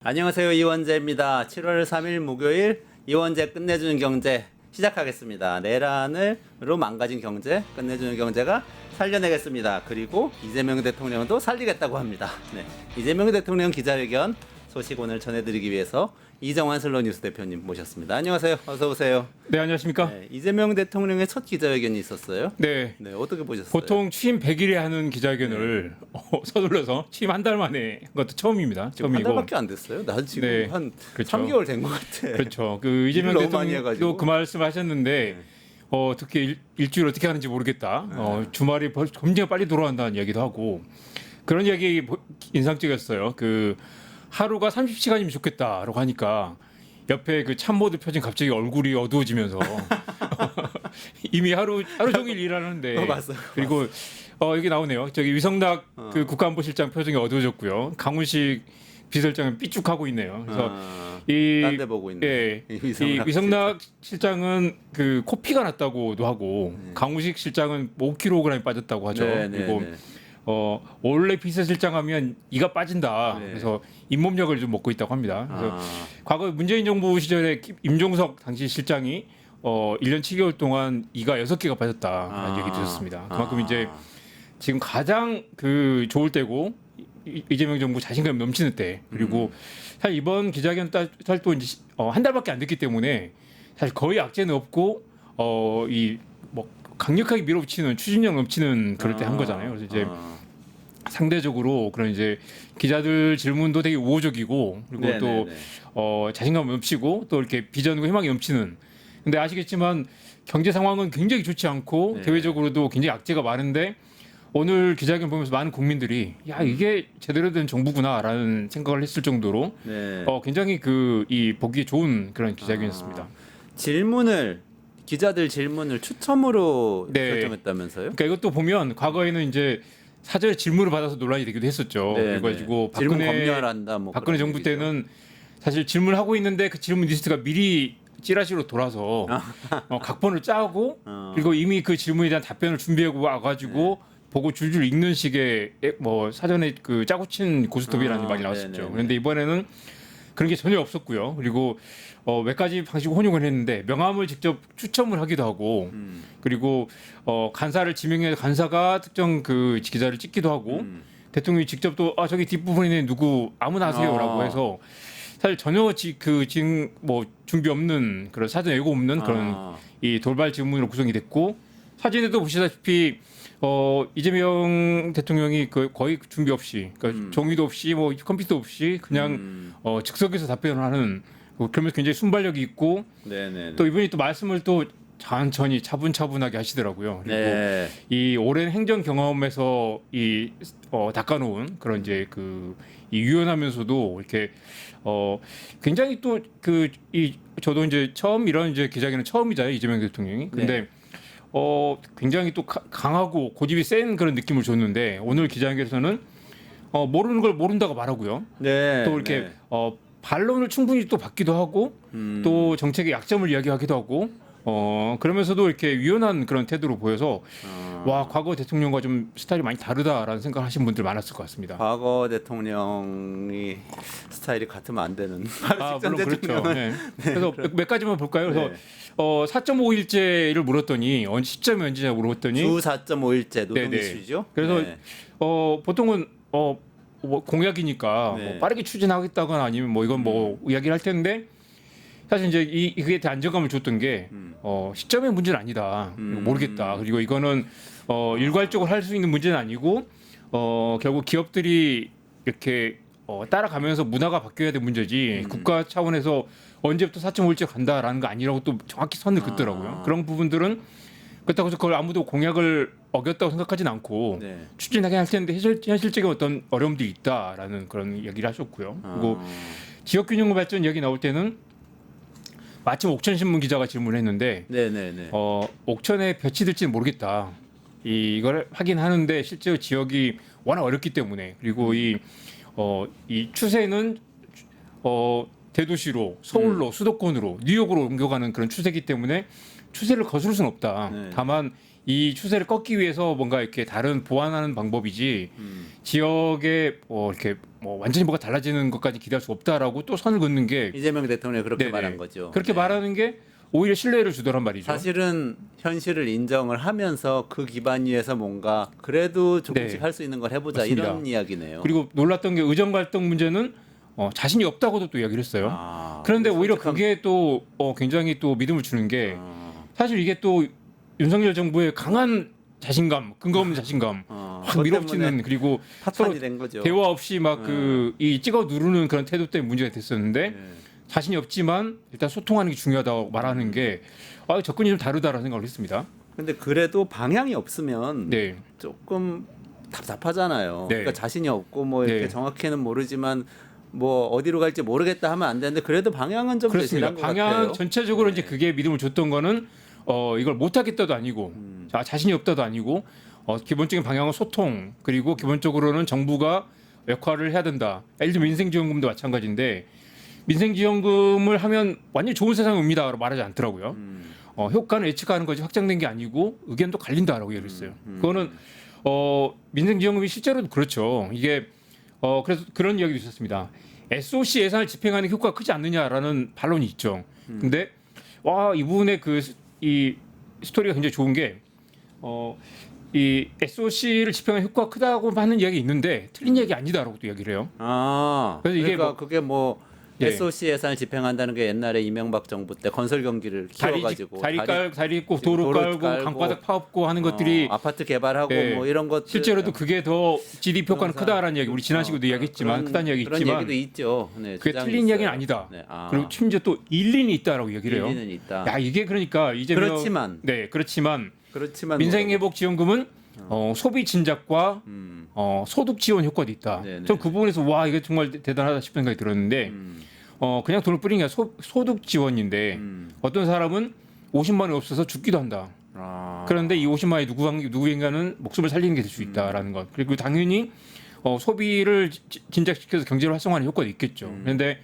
안녕하세요. 이원재입니다. 7월 3일 목요일 이원재 끝내주는 경제 시작하겠습니다. 내란으로 망가진 경제, 끝내주는 경제가 살려내겠습니다. 그리고 이재명 대통령도 살리겠다고 합니다. 네, 이재명 대통령 기자회견 소식 오늘 전해드리기 위해서 이정환 슬로우뉴스 대표님 모셨습니다. 안녕하세요. 어서 오세요. 네, 안녕하십니까? 네, 이재명 대통령의 첫 기자회견이 있었어요. 네. 네, 어떻게 보셨어요? 보통 취임 100일에 하는 기자회견을 서둘러서 취임 한 달 만에 한 것도 처음입니다. 지금 한 처음이고. 달밖에 안 됐어요. 난 지금 네, 한 그렇죠. 3개월 된 것 같아. 그렇죠. 그 이재명 일을 너무 많이 대통령도 해가지고. 그 말씀하셨는데 어떻게 일주일 어떻게 하는지 모르겠다. 주말이 굉장히 빨리 돌아간다는 이야기도 하고 그런 이야기 인상적이었어요. 그 하루가 30시간이면 좋겠다라고 하니까 옆에 그 참모들 표정 갑자기 얼굴이 어두워지면서 이미 하루 종일 일하는데 맞아요. 그리고 여기 나오네요. 저기 위성락 그 국가안보실장 표정이 어두워졌고요. 강훈식 비서실장은 삐죽하고 있네요. 그래서 딴 데 보고 있네. 예, 이 위성락 실장은 그 코피가 났다고도 하고 강훈식 실장은 5kg이 빠졌다고 하죠. 그리고 원래 비서실장 하면 이가 빠진다. 네. 그래서 잇몸약을 좀 먹고 있다고 합니다. 그래서 과거 문재인 정부 시절에 임종석 당시 실장이 1년 7개월 동안 이가 6개가 빠졌다라는 얘기 들었습니다. 그만큼 이제 지금 가장 그 좋을 때고 이재명 정부 자신감 넘치는 때 그리고 사실 이번 기자회견 또 이제 한 달밖에 안 됐기 때문에 사실 거의 악재는 없고 이 뭐 강력하게 밀어붙이는 추진력 넘치는 그럴 때 한 거잖아요. 그래서 이제 상대적으로 그런 이제 기자들 질문도 되게 우호적이고 그리고 네네네. 또 자신감 넘치고 또 이렇게 비전과 희망이 넘치는. 근데 아시겠지만 경제 상황은 굉장히 좋지 않고 네. 대외적으로도 굉장히 악재가 많은데 오늘 기자회견 보면서 많은 국민들이 야 이게 제대로 된 정부구나라는 생각을 했을 정도로 네. 굉장히 이 보기 좋은 그런 기자회견이었습니다. 기자들 질문을 추첨으로 네. 결정했다면서요? 그러니까 이것도 보면 과거에는 이제 사전에 질문을 받아서 논란이 되기도 했었죠. 네, 그래가지고 질문 검열한다. 뭐 박근혜 그런 정부 얘기죠. 때는 사실 질문을 하고 있는데 그 질문 리스트가 미리 찌라시로 돌아서 각본을 짜고 그리고 이미 그 질문에 대한 답변을 준비하고 와가지고 보고 줄줄 읽는 식의 뭐 사전에 그 짜고 친 고스톱이라는 말이 나왔었죠. 네네네. 그런데 이번에는 그런 게 전혀 없었고요. 그리고 몇 가지 방식으로 혼용을 했는데 명함을 직접 추첨을 하기도 하고 그리고 간사를 지명해 간사가 특정 그 기자를 찍기도 하고 대통령이 직접 또 저기 뒷부분에 누구 아무나 하세요라고 해서 사실 전혀 지금 뭐 준비 없는 그런 사전 예고 없는 그런 이 돌발 질문으로 구성이 됐고 사진에도 보시다시피 이재명 대통령이 거의 준비 없이 그러니까 종이도 없이 뭐 컴퓨터 없이 그냥 즉석에서 답변을 하는 그러면서 굉장히 순발력이 있고 네네. 또 이분이 또 말씀을 또 천천히 차분차분하게 하시더라고요. 그리고 네. 이 오랜 행정 경험에서 닦아놓은 그런 이제 이 유연하면서도 이렇게 굉장히 또 저도 이제 처음 이런 이제 기자회견은 처음이잖아요 이재명 대통령이. 근데 굉장히 또 강하고 고집이 센 그런 느낌을 줬는데 오늘 기자회견에서는 모르는 걸 모른다고 말하고요. 네. 또 이렇게 반론을 충분히 또 받기도 하고 또 정책의 약점을 이야기하기도 하고 그러면서도 이렇게 유연한 그런 태도로 보여서 와 과거 대통령과 좀 스타일이 많이 다르다라는 생각을 하신 분들 많았을 것 같습니다. 과거 대통령이 스타일이 같으면 안 되는. 물론 그렇죠. 대통령은 네. 그래서 몇 가지만 볼까요? 그래서 네. 4.5일제를 물었더니 시점이 언제냐 물었더니 주 4.5일제 노동 네네. 이슈죠. 그래서 네. 보통은 뭐 공약이니까 네. 뭐 빠르게 추진하겠다거나 아니면 뭐 이건 뭐 이야기를 할 텐데 사실 이제 이게 대한 안정감을 줬던 게 시점의 문제는 아니다. 모르겠다. 그리고 이거는 일괄적으로 할 수 있는 문제는 아니고 결국 기업들이 이렇게 따라가면서 문화가 바뀌어야 될 문제지 국가 차원에서 언제부터 4.5일제 간다라는 거 아니라고 또 정확히 선을 긋더라고요. 그런 부분들은 그렇다고 해서 그걸 아무도 공약을 어겼다고 생각하진 않고 네. 추진하게 할 텐데 현실적인 어떤 어려움들이 있다라는 그런 얘기를 하셨고요. 그리고 지역균형 발전 이야기 나올 때는 마침 옥천신문 기자가 질문을 했는데 네네네. 옥천에 배치될지는 모르겠다. 이걸 확인하는데 실제로 지역이 워낙 어렵기 때문에 그리고 이 추세는 대도시로 서울로 수도권으로 뉴욕으로 옮겨가는 그런 추세이기 때문에 추세를 거스를 수는 없다. 네. 다만 이 추세를 꺾기 위해서 뭔가 이렇게 다른 보완하는 방법이지 지역에 이렇게 완전히 뭐가 달라지는 것까지 기대할 수 없다라고 또 선을 긋는 게 이재명 대통령이 그렇게 네네. 말한 거죠. 그렇게 네. 말하는 게 오히려 신뢰를 주더란 말이죠. 사실은 현실을 인정을 하면서 그 기반 위에서 뭔가 그래도 조금씩 네. 할 수 있는 걸 해보자 맞습니다. 이런 이야기네요. 그리고 놀랐던 게 의정 갈등 문제는 자신이 없다고도 또 이야기를 했어요. 그런데 오히려 그게 또 굉장히 또 믿음을 주는 게 사실 이게 또 윤석열 정부의 강한 자신감, 근거 없는 자신감, 확 밀어붙이는 그리고 서로 파탄이 된 거죠. 대화 없이 막 이 찍어 누르는 그런 태도 때문에 문제가 됐었는데 네. 자신이 없지만 일단 소통하는 게 중요하다고 말하는 게 접근이 좀 다르다라는 생각을 했습니다. 근데 그래도 방향이 없으면 네, 조금 답답하잖아요. 네. 그러니까 자신이 없고 뭐 이렇게 네. 정확히는 모르지만 뭐 어디로 갈지 모르겠다 하면 안 되는데 그래도 방향은 좀 그렇습니다. 제시한 것 방향 같아요. 전체적으로 네. 이제 그게 믿음을 줬던 거는 이걸 못하겠다도 아니고 자신이 없다도 아니고 기본적인 방향은 소통 그리고 기본적으로는 정부가 역할을 해야 된다. 예를 들면 민생지원금도 마찬가지인데 민생지원금을 하면 완전 좋은 세상이 옵니다라고 말하지 않더라고요. 효과는 예측하는 것이 확정된 게 아니고 의견도 갈린다라고 얘기했어요. 그거는 민생지원금이 실제로도 그렇죠. 이게 그래서 그런 이야기도 있었습니다. SOC 예산을 집행하는 효과가 크지 않느냐라는 반론이 있죠. 근데 이 부분의 이 스토리가 굉장히 좋은 게 이 SOC를 집행하는 효과가 크다고 하는 이야기 있는데 틀린 얘기 아니다라고 또 이야기를 해요. 그래서 이게 그러니까 뭐- 그게 뭐 예. SOC 예산을 집행한다는 게 옛날에 이명박 정부 때 건설 경기를 키워가지고 다리 있고 도로 깔고 강바닥 파업고 하는 것들이 아파트 개발하고 예. 뭐 이런 것 실제로도 그게 더 GDP 효과는 부동산, 크다라는 이야기 우리 지난 시간에도 이야기했지만 크다는 이야기 그런 있지만 얘기도 있죠. 네, 그게 주장이 틀린 있어요. 이야기는 아니다. 네, 그리고 심지어 또 일리는 있다라고 얘기를 해요. 일리는 있다. 야 이게 그러니까 이재명 그렇지만 민생 회복 지원금은 소비 진작과 소득 지원 효과도 있다. 네네. 전 그 부분에서 와 이게 정말 대단하다 싶은 생각이 들었는데 그냥 돈을 뿌린 게 아니라 소득 지원인데 어떤 사람은 50만 원이 없어서 죽기도 한다. 그런데 이 50만 원이 누구인가는 목숨을 살리는 게 될 수 있다라는 것. 그리고 당연히 소비를 진작시켜서 경제를 활성화하는 효과도 있겠죠. 그런데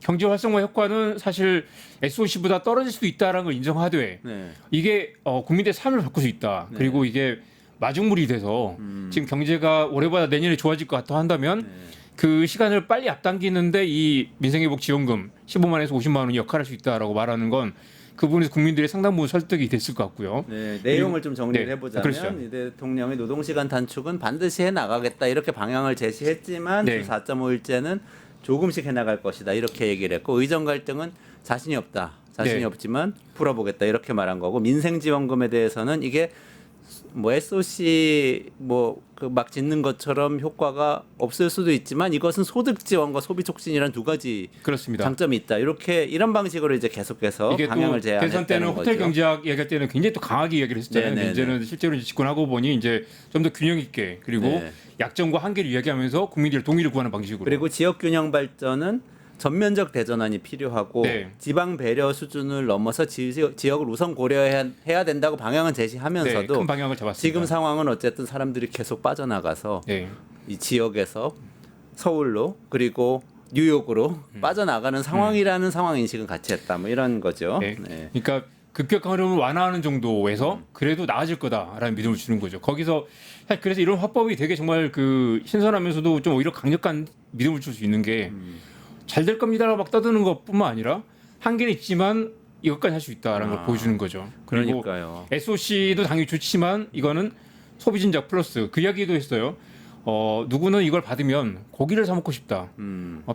경제 활성화 효과는 사실 SOC보다 떨어질 수도 있다라는 걸 인정하되 네. 이게 국민들의 삶을 바꿀 수 있다. 네. 그리고 이게 마중물이 돼서 지금 경제가 올해보다 내년에 좋아질 것 같아 한다면 그 시간을 빨리 앞당기는데 이 민생회복 지원금 15만에서 50만 원이 역할할 수 있다라고 말하는 건 그 부분에서 국민들의 상당 부분 설득이 됐을 것 같고요. 네, 내용을 좀 정리를 네, 해보자면 그렇죠. 이 대통령의 노동시간 단축은 반드시 해나가겠다 이렇게 방향을 제시했지만 네. 주 4.5일제는 조금씩 해나갈 것이다 이렇게 얘기를 했고 의정 갈등은 자신이 없다. 자신이 네. 없지만 풀어보겠다 이렇게 말한 거고 민생지원금에 대해서는 이게 뭐 SOC 뭐 그 막 짓는 것처럼 효과가 없을 수도 있지만 이것은 소득 지원과 소비 촉진이란 두 가지 그렇습니다. 장점이 있다. 이런 방식으로 이제 계속해서 이게 방향을 또 대선 때는 제안했다는 호텔 거죠. 경제학 얘기할 때는 굉장히 또 강하게 얘기를 했었잖아요. 네네네. 이제는 실제로 이제 집권하고 보니 이제 좀 더 균형 있게 그리고 네. 약점과 한계를 이야기하면서 국민들의 동의를 구하는 방식으로. 그리고 지역 균형 발전은 전면적 대전환이 필요하고 네. 지방 배려 수준을 넘어서 지역을 우선 고려해야 된다고 방향은 네, 제시하면서도 큰 방향을 잡았습니다. 지금 상황은 어쨌든 사람들이 계속 빠져나가서 네. 이 지역에서 서울로 그리고 뉴욕으로 빠져나가는 상황이라는 상황 인식은 같이 했다. 뭐 이런 거죠. 네. 네. 그러니까 급격한 흐름을 완화하는 정도에서 그래도 나아질 거다라는 믿음을 주는 거죠. 거기서 사실 그래서 이런 화법이 되게 정말 그 신선하면서도 좀 오히려 강력한 믿음을 줄 수 있는 게 잘 될 겁니다라고 막 떠드는 것뿐만 아니라 한계는 있지만 이것까지 할 수 있다라는 걸 보여주는 거죠. 그리고 그러니까요. SOC도 당연히 좋지만 이거는 소비 진작 플러스 그 이야기도 했어요. 누구는 이걸 받으면 고기를 사 먹고 싶다.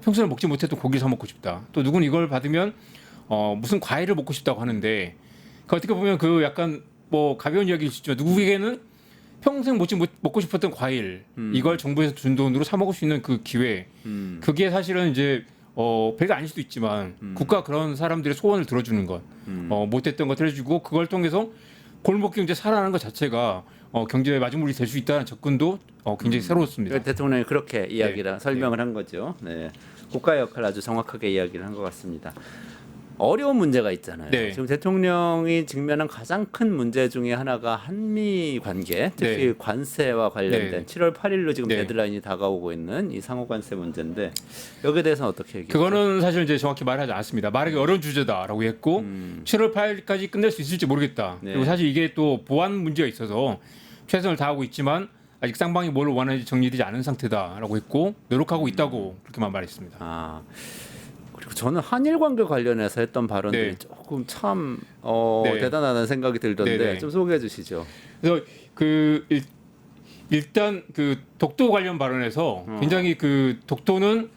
평소에 먹지 못했던 고기를 사 먹고 싶다. 또 누구는 이걸 받으면 무슨 과일을 먹고 싶다고 하는데 그 어떻게 보면 그 약간 뭐 가벼운 이야기일 수 있지만 누구에게는 평생 먹고 싶었던 과일 이걸 정부에서 준 돈으로 사 먹을 수 있는 그 기회 그게 사실은 이제 별게 아닐 수도 있지만 국가 그런 사람들의 소원을 들어주는 것 못했던 것을 해주고 그걸 통해서 골목 경제 살아나는 것 자체가 경제의 마중물이 될 수 있다는 접근도 굉장히 새로웠습니다. 그러니까 대통령이 그렇게 이야기를 설명을 한 거죠. 네. 국가의 역할을 아주 정확하게 이야기를 한 것 같습니다. 어려운 문제가 있잖아요. 네. 지금 대통령이 직면한 가장 큰 문제 중에 하나가 한미 관계, 특히 네. 관세와 관련된 네. 7월 8일로 지금 네. 데드라인이 다가오고 있는 이 상호 관세 문제인데 여기에 대해서는 어떻게 얘기해요? 그거는 사실 이제 정확히 말하지 않았습니다. 말하기 어려운 주제다라고 했고 7월 8일까지 끝낼 수 있을지 모르겠다. 네. 그리고 사실 이게 또 보안 문제가 있어서 최선을 다하고 있지만 아직 쌍방이 뭘 원하는지 정리되지 않은 상태다라고 했고 노력하고 있다고 그렇게만 말했습니다. 아 그리고 저는 한일 관계 관련해서 했던 발언들이 네. 조금 참 네. 대단하다는 생각이 들던데 네, 네. 좀 소개해 주시죠. 그래서 일단 그 독도 관련 발언에서 굉장히 그 독도는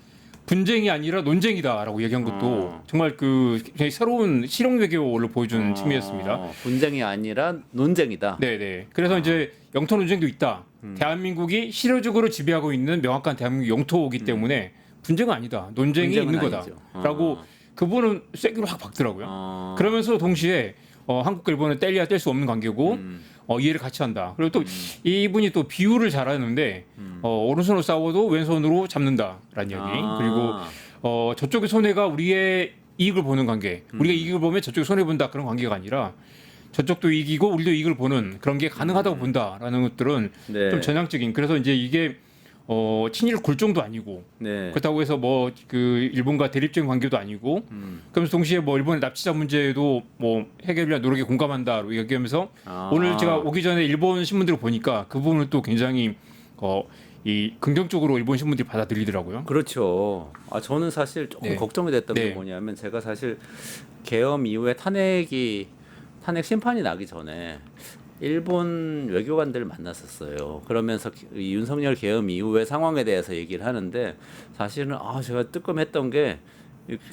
분쟁이 아니라 논쟁이다라고 얘기한 것도 정말 그 굉장히 새로운 실용 외교를 보여준 측면이었습니다. 분쟁이 아니라 논쟁이다. 네네. 그래서 이제 영토 논쟁도 있다. 대한민국이 실효적으로 지배하고 있는 명확한 대한민국 영토이기 때문에 분쟁은 아니다. 논쟁이 분쟁은 있는 아니죠. 거다라고 그분은 쐐기로 확 박더라고요. 그러면서 동시에 한국과 일본은 뗄래야 뗄 수 없는 관계고 이해를 같이 한다. 그리고 또 이분이 또 비유를 잘하는데 오른손으로 싸워도 왼손으로 잡는다라는 이야기. 그리고 저쪽의 손해가 우리의 이익을 보는 관계. 우리가 이익을 보면 저쪽이 손해 본다 그런 관계가 아니라 저쪽도 이기고 우리도 이익을 보는 그런 게 가능하다고 본다라는 것들은 네. 좀 전향적인. 그래서 이제 이게 친일 골정도 아니고 네. 그렇다고 해서 뭐 그 일본과 대립적인 관계도 아니고 그러면서 동시에 뭐 일본의 납치자 문제도 뭐 해결을 위한 노력에 공감한다로 얘기하면서 오늘 제가 오기 전에 일본 신문들을 보니까 그 부분을 또 굉장히 이 긍정적으로 일본 신문들이 받아들이더라고요. 그렇죠. 저는 사실 조금 네. 걱정이 됐던 게 네. 뭐냐면 제가 사실 계엄 이후에 탄핵 심판이 나기 전에 일본 외교관들을 만났었어요. 그러면서 이 윤석열 계엄 이후의 상황에 대해서 얘기를 하는데 사실은 제가 뜨끔했던 게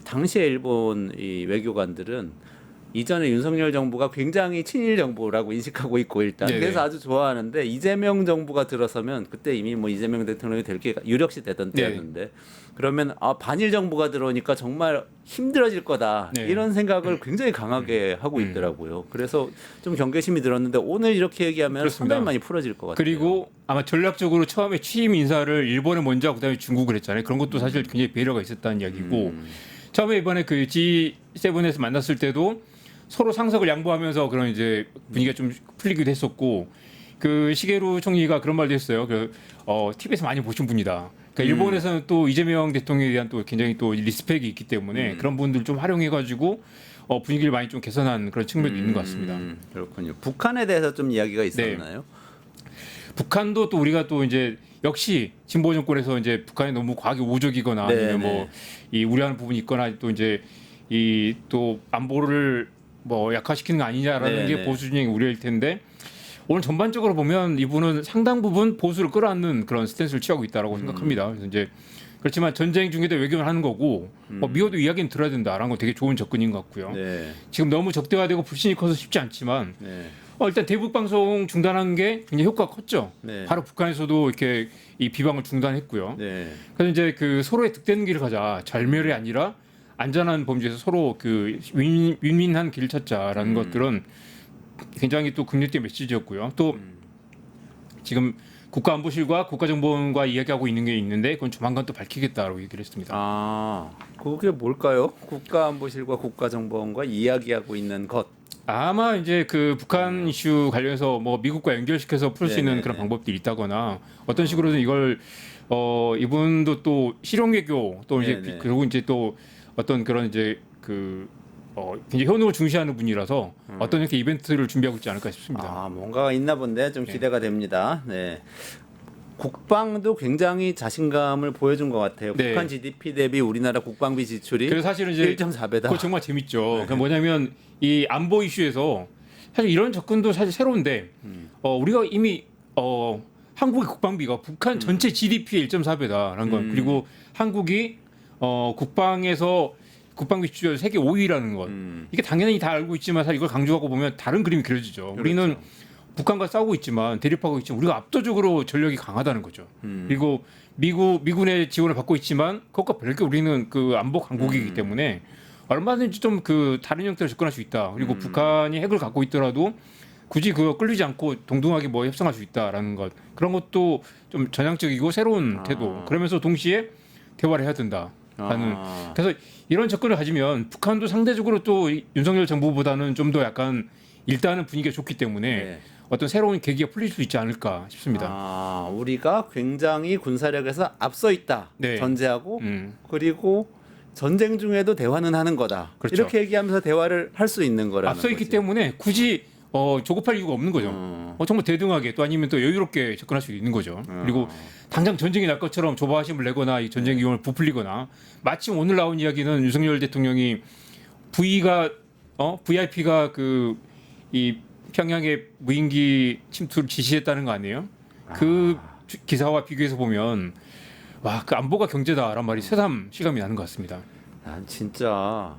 당시에 일본 이 외교관들은 이전에 윤석열 정부가 굉장히 친일 정부라고 인식하고 있고 일단 네네. 그래서 아주 좋아하는데 이재명 정부가 들어서면 그때 이미 뭐 이재명 대통령이 될 게 유력시 되던 네. 때였는데 그러면 반일 정부가 들어오니까 정말 힘들어질 거다 네. 이런 생각을 굉장히 강하게 하고 있더라고요. 그래서 좀 경계심이 들었는데 오늘 이렇게 얘기하면 그렇습니다. 상당히 많이 풀어질 것 같아요. 그리고 아마 전략적으로 처음에 취임 인사를 일본에 먼저 하고 그다음에 중국을 했잖아요. 그런 것도 사실 굉장히 배려가 있었다는 이야기고 처음에 이번에 그 G7에서 만났을 때도 서로 상석을 양보하면서 그런 이제 분위기가 좀 풀리기도 했었고 그 시게루 총리가 그런 말도 했어요. TV에서 많이 보신 분이다. 그러니까 일본에서는 또 이재명 대통령에 대한 또 굉장히 또 리스펙이 있기 때문에 그런 분들 좀 활용해가지고 분위기를 많이 좀 개선한 그런 측면도 있는 것 같습니다. 그렇군요. 북한에 대해서 좀 이야기가 있었나요? 북한도 또 우리가 또 이제 역시 진보 정권에서 이제 북한이 너무 과하게 우호적이거나 아니면 뭐 이 우려하는 부분이 있거나 또 이제 이 또 안보를 뭐 약화시키는 거 아니냐라는 게 보수 진영의 우려일 텐데 오늘 전반적으로 보면 이분은 상당 부분 보수를 끌어안는 그런 스탠스를 취하고 있다라고 생각합니다. 그래서 이제 그렇지만 전쟁 중에도 외교를 하는 거고 미워도 이야기는 들어야 된다라는 거 되게 좋은 접근인 것 같고요. 네. 지금 너무 적대화되고 불신이 커서 쉽지 않지만 네. 일단 대북 방송 중단한 게 굉장히 효과가 컸죠. 네. 바로 북한에서도 이렇게 이 비방을 중단했고요. 네. 그래서 이제 그 서로의 득되는 길을 가자. 절멸이 아니라 안전한 범주에서 서로 그 윈윈한 길을 찾자라는 것들은 굉장히 또 긍정적인 메시지였고요. 또 지금 국가안보실과 국가정보원과 이야기하고 있는 게 있는데 그건 조만간 또 밝히겠다라고 얘기를 했습니다. 그게 뭘까요? 국가안보실과 국가정보원과 이야기하고 있는 것. 아마 이제 그 북한 이슈 관련해서 뭐 미국과 연결시켜서 풀 수 있는 네네네. 그런 방법들이 있다거나 어떤 식으로든 이걸 이분도 또 실용외교 또 이제 네네. 그리고 이제 또 어떤 그런 이제 그 굉장히 효능을 중시하는 분이라서 어떤 이렇게 이벤트를 준비하고 있지 않을까 싶습니다. 뭔가가 있나 본데 좀 기대가 됩니다. 네. 국방도 굉장히 자신감을 보여준 것 같아요. 네. 북한 GDP 대비 우리나라 국방비 지출이 그래서 사실은 이제 1.4배다. 그거 정말 재밌죠. 그 뭐냐면 이 안보 이슈에서 사실 이런 접근도 사실 새로운데 우리가 이미 한국의 국방비가 북한 전체 GDP의 1.4배다라는 건 그리고 한국이 국방에서 국방비 지출에서 세계 5위라는 것 이게 당연히 다 알고 있지만 사실 이걸 강조하고 보면 다른 그림이 그려지죠. 우리는 북한과 싸우고 있지만 대립하고 있지만 우리가 압도적으로 전력이 강하다는 거죠. 그리고 미군의 지원을 받고 있지만 그것과 별개 우리는 그 안보 강국이기 때문에 얼마든지 좀 그 다른 형태로 접근할 수 있다. 그리고 북한이 핵을 갖고 있더라도 굳이 그거 끌리지 않고 동등하게 뭐 협상할 수 있다라는 것 그런 것도 좀 전향적이고 새로운 태도. 그러면서 동시에 대화를 해야 된다. 하는. 그래서 이런 접근을 가지면 북한도 상대적으로 또 윤석열 정부보다는 좀 더 약간 일단은 분위기가 좋기 때문에 네. 어떤 새로운 계기가 풀릴 수 있지 않을까 싶습니다. 우리가 굉장히 군사력에서 앞서 있다. 네. 전제하고 그리고 전쟁 중에도 대화는 하는 거다. 그렇죠. 이렇게 얘기하면서 대화를 할 수 있는 거라는 앞서 있기 거지. 때문에 굳이 조급할 이유가 없는 거죠. 정말 대등하게 또 아니면 또 여유롭게 접근할 수 있는 거죠. 그리고 당장 전쟁이 날 것처럼 조바심을 내거나 이 전쟁 기용을 부풀리거나 마침 오늘 나온 이야기는 윤석열 대통령이 VIP가 그 이 평양에 무인기 침투를 지시했다는 거 아니에요? 그 기사와 비교해서 보면 와, 그 안보가 경제다라는 말이 새삼 실감이 나는 것 같습니다. 난 진짜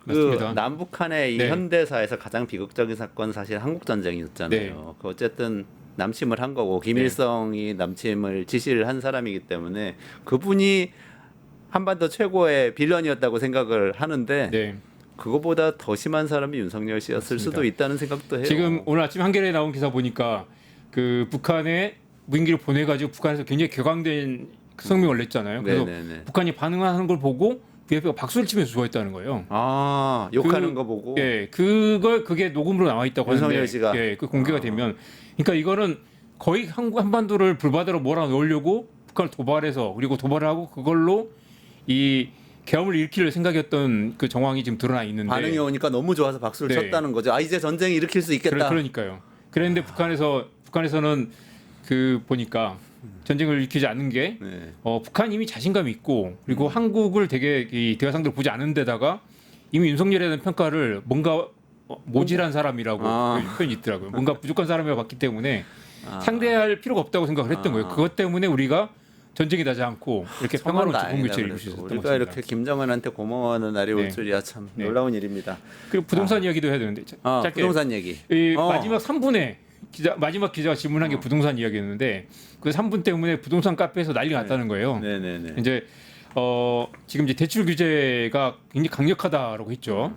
맞습니다. 남북한의 이 네. 현대사에서 가장 비극적인 사건 사실 한국 전쟁이었잖아요. 네. 그 어쨌든 남침을 한 거고 김일성이 남침을 지시를 한 사람이기 때문에 그분이 한반도 최고의 빌런이었다고 생각을 하는데 네. 그거보다 더 심한 사람이 윤석열 씨였을 맞습니다. 수도 있다는 생각도 해요. 지금 오늘 아침 한겨레에 나온 기사 보니까 그 북한에 무인기를 보내가지고 북한에서 굉장히 격앙된 성명을 냈잖아요. 그래서 네네네. 북한이 반응하는 걸 보고 VIP가 박수를 치면서 좋아했다는 거예요. 욕하는 거 보고. 예, 그게 녹음으로 나와 있다고 하는데, 윤석열 씨가. 예, 그 공개가 되면, 그러니까 이거는 거의 한반도를 불바다로 몰아넣으려고 북한을 도발해서 그리고 도발을 하고 그걸로 이 계엄을 일으킬 생각이었던 그 정황이 지금 드러나 있는데 반응이 오니까 너무 좋아서 박수를 네. 쳤다는 거죠. 이제 전쟁이 일으킬 수 있겠다. 그러니까요. 그런데 북한에서는 그 보니까 전쟁을 일으키지 않는 게 네. 북한 이미 자신감이 있고 그리고 한국을 되게 이 대화 상대로 보지 않은 데다가 이미 윤석열에 대한 평가를 뭔가 모질한 사람이라고 그 표현이 있더라고요. 뭔가 부족한 사람이라고 봤기 때문에 상대할 필요가 없다고 생각을 했던 거예요. 그것 때문에 우리가 전쟁이 나지 않고 이렇게 평화로운 공유체를 이룰 수 있었던 우리가 것입니다. 이렇게 김정은한테 고마워하는 날이 올 네. 줄이야 참 네. 놀라운 일입니다. 그리고 부동산 이야기도 해야 되는데 짧게 부동산 얘기. 이 마지막 3분에 마지막 기자가 질문한 게 부동산 이야기였는데 그 3분 때문에 부동산 카페에서 난리가 났다는 거예요. 네네네. 이제 지금 이제 대출 규제가 굉장히 강력하다라고 했죠.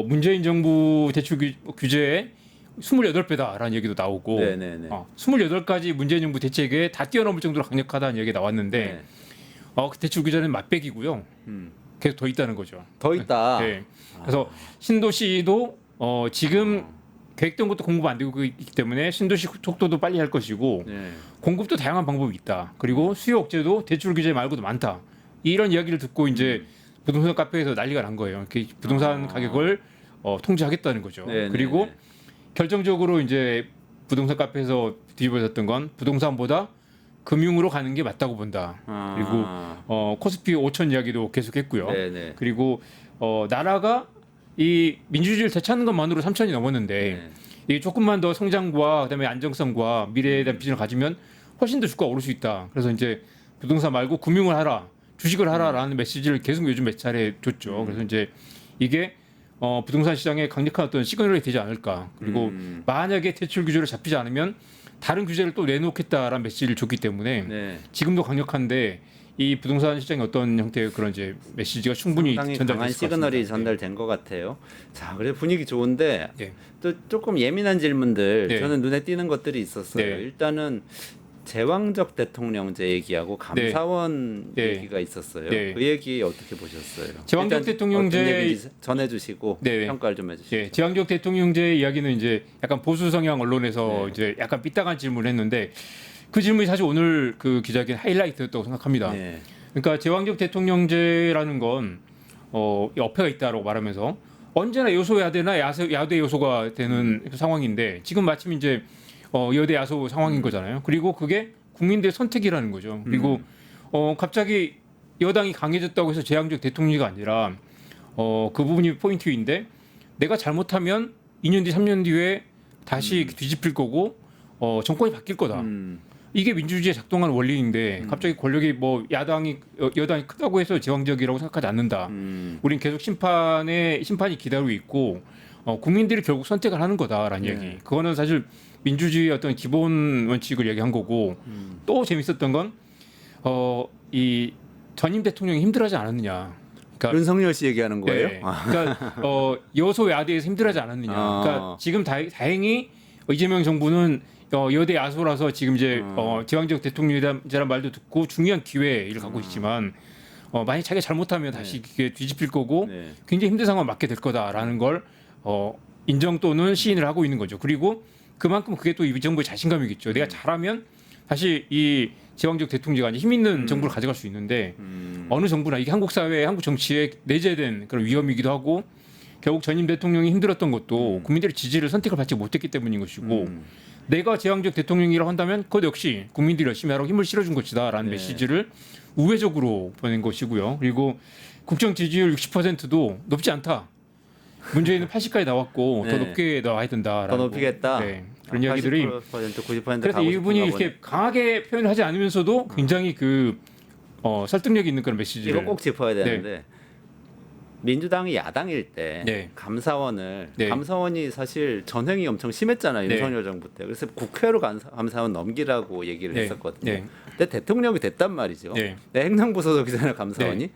문재인 정부 대출 규제에 28배다라는 얘기도 나오고 네네네. 28가지 문재인 정부 대책에 다 뛰어넘을 정도로 강력하다는 얘기가 나왔는데 네. 그 대출 규제는 맛배기고요. 계속 더 있다는 거죠. 더 있다. 네. 그래서 신도시도 지금 계획된 것도 공급 안 되고 있기 때문에 신도시 속도도 빨리 할 것이고 네. 공급도 다양한 방법이 있다. 그리고 수요 억제도 대출 규제 말고도 많다. 이런 이야기를 듣고 이제 부동산 카페에서 난리가 난 거예요. 이렇게 부동산 가격을 통제하겠다는 거죠. 네네네. 그리고 결정적으로 이제 부동산 카페에서 뒤집어졌던 건 부동산보다 금융으로 가는 게 맞다고 본다. 그리고 코스피 5천 이야기도 계속했고요. 네네. 그리고 나라가 이 민주주의를 되찾는 것만으로 3천이 넘었는데 네. 이게 조금만 더 성장과 그다음에 안정성과 미래에 대한 비전을 가지면 훨씬 더 주가가 오를 수 있다. 그래서 이제 부동산 말고 금융을 하라, 주식을 하라라는 메시지를 계속 요즘 몇 차례 줬죠. 그래서 이제 이게 부동산 시장에 강력한 어떤 시그널이 되지 않을까. 그리고 만약에 대출 규제를 잡히지 않으면 다른 규제를 또 내놓겠다라는 메시지를 줬기 때문에 네. 지금도 강력한데 이 부동산 시장의 어떤 형태의 그런 이제 메시지가 충분히 상당히 전달될 강한 수 있을 것 시그널이 같습니다. 전달된 것 같아요. 자, 그래 분위기 좋은데 네. 또 조금 예민한 질문들 네. 저는 눈에 띄는 것들이 있었어요. 네. 일단은 제왕적 대통령제 얘기하고 감사원 네. 얘기가 있었어요. 네. 그 얘기 어떻게 보셨어요? 제왕적 일단 대통령제 어떤 얘기인지 전해주시고 네. 평가를 좀 해주시죠. 예, 제왕적 대통령제 이야기는 이제 약간 보수 성향 언론에서 네. 이제 약간 삐딱한 질문을 했는데 그 질문이 사실 오늘 그 기자회견 하이라이트였다고 생각합니다. 네. 그러니까 제왕적 대통령제라는 건 어폐가 있다라고 말하면서 언제나 요소야대나 야대 요소가 되는 상황인데 지금 마침 이제 여대 야소 상황인 거잖아요. 그리고 그게 국민들의 선택이라는 거죠. 그리고 갑자기 여당이 강해졌다고 해서 제왕적 대통령제가 아니라 그 부분이 포인트인데 내가 잘못하면 2년 뒤, 3년 뒤에 다시 뒤집힐 거고 정권이 바뀔 거다. 이게 민주주의에 작동하는 원리인데 갑자기 권력이 뭐 여당이 크다고 해서 제왕적이라고 생각하지 않는다. 우린 계속 심판이 기다리고 있고 국민들이 결국 선택을 하는 거다라는 네. 얘기. 그거는 사실 민주주의의 어떤 기본 원칙을 얘기한 거고 또 재밌었던 건 이 전임 대통령이 힘들어하지 않았느냐. 그러니까 윤석열 씨 얘기하는 거예요? 네. 그러니까 여소 야대에서 힘들어하지 않았느냐. 그러니까 지금 다행히 이재명 정부는 여대 야소라서 지금 이제 제왕적 대통령이라는 말도 듣고 중요한 기회를 갖고 있지만 만약 자기가 잘못하면 다시 이게 뒤집힐 거고 네. 굉장히 힘든 상황을 맞게 될 거다라는 걸 인정 또는 시인을 하고 있는 거죠. 그리고 그만큼 그게 또 이 정부의 자신감이겠죠. 내가 잘하면 다시 이 제왕적 대통령이 힘 있는 정부를 가져갈 수 있는데 어느 정부나 이게 한국 사회, 한국 정치에 내재된 그런 위험이기도 하고 결국 전임 대통령이 힘들었던 것도 국민들의 지지를 선택을 받지 못했기 때문인 것이고 내가 제왕적 대통령이라고 한다면 그것 역시 국민들이 열심히 하라고 힘을 실어준 것이다라는 네. 메시지를 우회적으로 보낸 것이고요. 그리고 국정 지지율 60%도 높지 않다. 문재인은 80까지 나왔고 네. 더 높게 나와야 된다라는 더 높이겠다. 네, 그런 이야기들이 80%, 90% 그래서 가고 이분이 싶은가 이렇게 보네. 강하게 표현을 하지 않으면서도 굉장히 그 설득력 있는 그런 메시지를 이거 꼭 짚어야 되는데 민주당이 야당일 때 네. 감사원을 네. 감사원이 사실 전횡이 엄청 심했잖아요. 네. 윤석열 정부 때. 그래서 국회로 감사원 넘기라고 얘기를 네. 했었거든요. 네. 근데 대통령이 됐단 말이죠. 네. 행정부 소속이잖아요, 감사원이.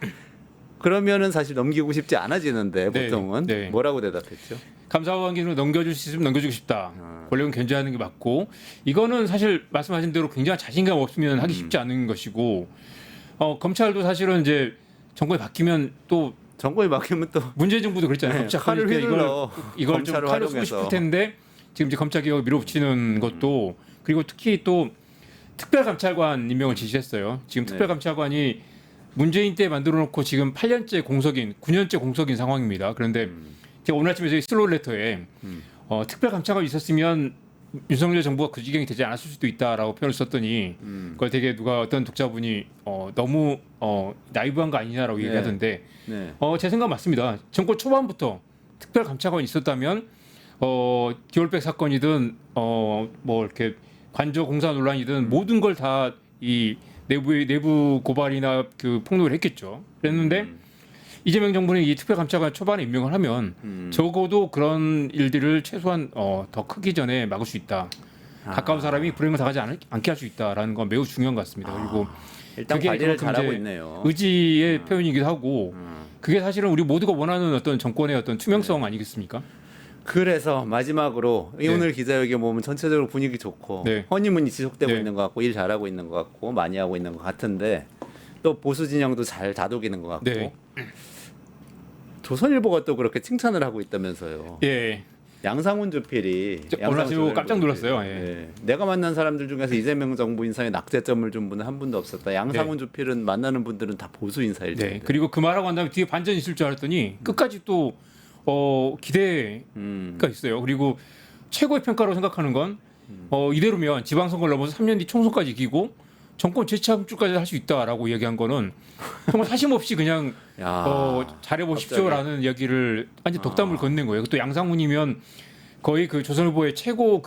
그러면은 사실 넘기고 싶지 않아지는데 네. 보통은 네. 뭐라고 대답했죠? 감사원 기능을 넘겨줄 수 있으면 넘겨주고 싶다. 권력은 견제하는 게 맞고 이거는 사실 말씀하신 대로 굉장히 자신감 없으면 하기 쉽지 않은 것이고 검찰도 사실은 이제 정권이 바뀌면 또 정권이 바뀌면 또 문재인 정부도 그랬잖아요. 네, 검찰 칼을 그러니까 휘둘러 이걸 좀 검찰을 칼을 쓰고 활용해서. 싶을 텐데 지금 이제 검찰 개혁을 밀어붙이는 것도 그리고 특히 또 특별감찰관 임명을 지시했어요. 지금 네. 특별감찰관이 문재인 때 만들어놓고 지금 8년째 공석인 9년째 공석인 상황입니다. 그런데 제가 오늘 아침에 저희 슬로우 레터에 특별감찰관이 있었으면 윤석열 정부가 그 지경이 되지 않았을 수도 있다라고 표현을 썼더니 그걸 되게 누가 어떤 독자분이 너무 나이브한 거 아니냐라고 네. 얘기하던데 네. 제 생각 맞습니다. 정권 초반부터 특별감찰관이 있었다면 디올백 사건이든 뭐 이렇게 관저 공사 논란이든 모든 걸 다 이 내부 고발이나 그 폭로를 했겠죠. 그랬는데 이재명 정부는 이 특별감찰관 초반에 임명을 하면 적어도 그런 일들을 최소한 더 크기 전에 막을 수 있다. 가까운 사람이 불행을 당하지 않게 할 수 있다라는 건 매우 중요한 것 같습니다. 그리고 일단 그게 관리를 그만큼 잘하고 이제 있네요. 의지의 표현이기도 하고 그게 사실은 우리 모두가 원하는 어떤 정권의 어떤 투명성 아니겠습니까? 그래서 마지막으로 네. 오늘 기자회견 보면 전체적으로 분위기 좋고 네. 허니문이 지속되고 네. 있는 것 같고 일 잘하고 있는 것 같고 많이 하고 있는 것 같은데 또 보수 진영도 잘 다독이는 것 같고 네. 조선일보가 또 그렇게 칭찬을 하고 있다면서요. 예. 양상훈 주필이 오늘 아침에 깜짝 놀랐어요. 예. 예. 내가 만난 사람들 중에서 이재명 정부 인사에 낙제점을 준 분은 한 분도 없었다. 양상훈 주필은 만나는 분들은 다 보수 인사일 텐데. 네. 그리고 그 말하고 난 다음에 뒤에 반전이 있을 줄 알았더니 끝까지 또 기대가 있어요. 그리고 최고의 평가로 생각하는 건 이대로면 지방선거를 넘어서 3년 뒤 총선까지 이기고 정권 재창출까지 할 수 있다라고 얘기한 거는 정말 사심 없이 그냥 야, 잘해보십시오라는 이야기를 완전 덕담을 건넨 거예요. 또 양상훈이면 거의 그 조선일보의 최고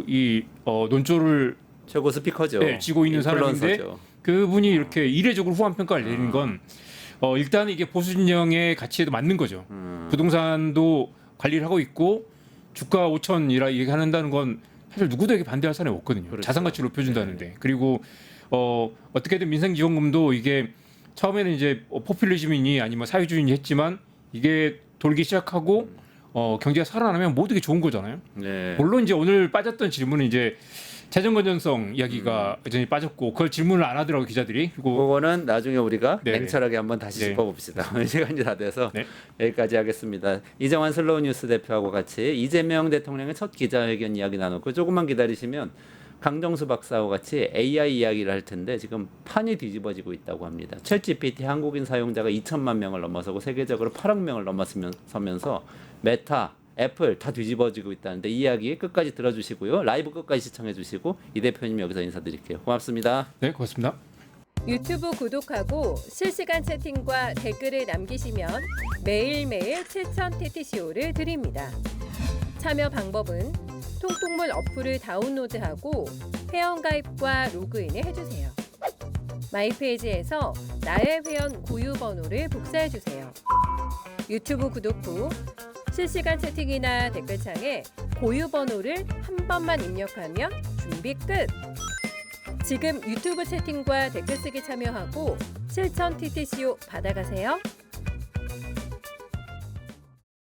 이 논조를 최고 스피커죠. 네, 쥐고 있는 사람인데 인플루언서죠. 그분이 이렇게 이례적으로 후한 평가를 내리는 건 일단 이게 보수 진영의 가치에도 맞는 거죠. 부동산도 관리를 하고 있고 주가 5천이라 얘기한다는 건 사실 누구도 이게 반대할 사람이 없거든요. 그렇죠. 자산 가치를 높여준다는데 그리고 어떻게든 민생지원금도 이게 처음에는 이제 포퓰리즘이니 아니면 사회주의니 했지만 이게 돌기 시작하고 경제가 살아나면 모두게 좋은 거잖아요. 네. 물론 이제 오늘 빠졌던 질문은 이제 재정 건전성 이야기가 여전히 빠졌고 그걸 질문을 안 하더라고 기자들이. 그리고 그거는 나중에 우리가 네. 냉철하게 한번 다시 네. 짚어봅시다. 시간이 다 돼서 네. 여기까지 하겠습니다. 이정환 슬로우 뉴스 대표하고 같이 이재명 대통령의 첫 기자회견 이야기 나눴고 조금만 기다리시면 강정수 박사와 같이 AI 이야기를 할 텐데 지금 판이 뒤집어지고 있다고 합니다. 챗GPT 한국인 사용자가 2천만 명을 넘어서고 세계적으로 8억 명을 넘어서면서 메타, 애플 다 뒤집어지고 있다는데 이 이야기 끝까지 들어주시고요. 라이브 끝까지 시청해주시고 이 대표님 여기서 인사드릴게요. 고맙습니다. 네, 고맙습니다. 유튜브 구독하고 실시간 채팅과 댓글을 남기시면 매일매일 7천 TTCO를 드립니다. 참여 방법은 통통물 어플을 다운로드하고 회원가입과 로그인을 해주세요. 마이페이지에서 나의 회원 고유 번호를 복사해주세요. 유튜브 구독 후 실시간 채팅이나 댓글창에 고유 번호를 한 번만 입력하면 준비 끝! 지금 유튜브 채팅과 댓글 쓰기 참여하고 실천 TTCO 받아가세요.